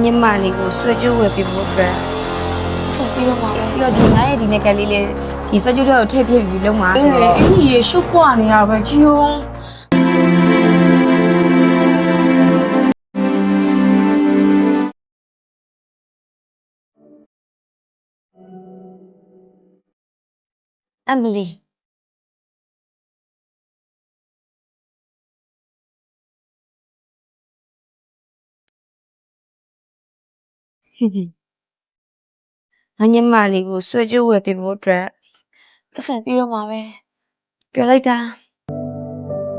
ညမလေးကိုဆွဲကြိုးဝယ်ပေးဖို့အတွက်ဆက်ပြီးတော့ပါပဲပြီးတော့ဒီငါရဲ့ဒီနေ့ကလေးလေးဒီဆွဲကြိုးတွေကိုထည့်ပြပြီးလုံးမှာဆိုတော့ အဲ့ဒီရေရှုပ်ပွားနေရပဲဂျီယုံအမလီညမလေးကိုဆွဲကြိုးဝယ်ပေးဖို့အတွက်ဆက်ပြီးတော့ပါပဲပြောလိုက်တာ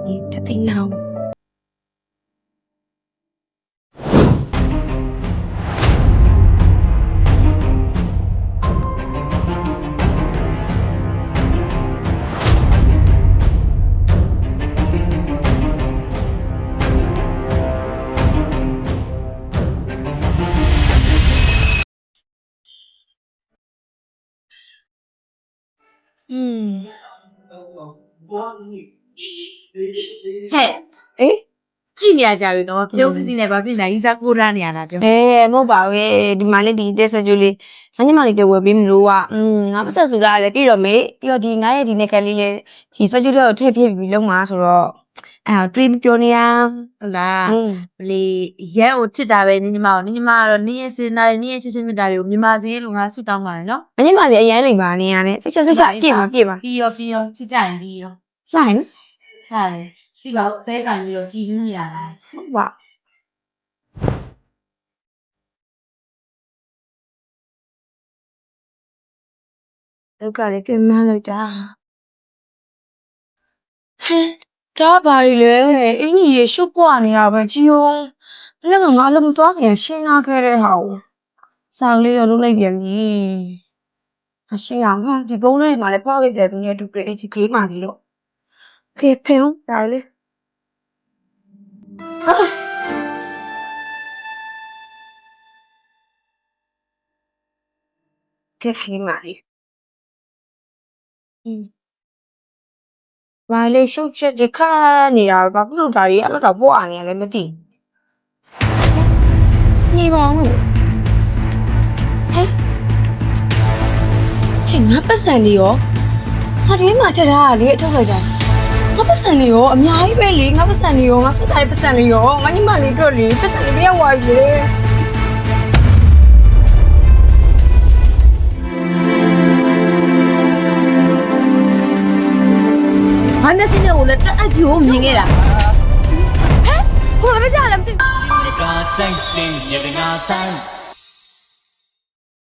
ဒီတသိန်းအောင်ဟဲ့အေးကြည့်နေရကြပြီနော်ပြုံးစီစီနဲ့ဘာဖြစ်နေလဲဤစားကိုးထားနေရတာပြောမဟုတ်ပါဘူးဒီမှာလေးဒီတက်ဆွဲကြိုးလေးညမလေးတွေဝယ်ပေးမလို့ငါပတ်ဆက်ဆိုတာလည်းပြီးတော့မေးပြီးတော့ဒီငါရဲ့ဒီနေ့ကလေးလေးဒီဆွဲကြိုးတွေကိုထည့်ပြပြီးလုံးမှာဆိုတော့တွေးပြောနေရ ဟုတ်လားမလီရဲကိုချစ်တာပဲနင်းညီမကိုနင်းညီမကတော့နင်းရဲ့စေနာတွေနင်းရဲ့ချစ်ချင်းမြတ်တာတွေကိုမြန်မာစည်းလို့ငါဆုတောင်းပါတယ်နော်ညမလေးအရန်လိမ်ပါနေရတယ်စိတ်ချပြည့်ပါပြီးရောချစ်ကြရင်ပြီးရောဆိုင်ဟာလေဒီပါဆဲကန်ပြီးတော့ကြည်စင်းနေရတာဟုတ်ပါလောက်ကလေးပြင်မှန်းလိုက်တာဟဲ့ဒါဘာတွေလဲအင်းကြီးရေရှုပ်ပွားနေရပဲကြီးုံလည်းငါလည်းမသွားခင်ရှင်းလာခဲ့တဲ့ဟာကိုစာလေးရောလုပ်လိုက်ပြန်ပြီအရှင်းအောင်ဟာဒီဘုံလေးမှာလည်းဖောက်ခဲ့တယ်ပြီးနေတူတယ်ဒီကလေးမှလေးတော့ဖေဖင်ဒါလေးကဲဖေးမှလေးဘာလဲရှုပ်ချက်ဒီခါနေတာဘာဖြစ်လို့ဒါကြီးအဲ့တော့ပွားနေရလဲမသိနေပါဦးဟဲ့ငါပတ်စံလေးရောဟာဒီမှာတက်တာလေအထုတ်လိုက်တာငါပတ်စံလေးရောအများကြီးပဲလေငါပတ်စံလေးရောငါစုထားတဲ့ပတ်စံလေးရောငါညီမလေးတို့လေပတ်စံလေးမရဝါကြီးလေငါမျက်စိနဲ့ကိုလည်းတက်အပ်ကြီးကိုမြင်ခဲ့တာဟဲ့ဟိုမကြလား你个真心也得拿赞。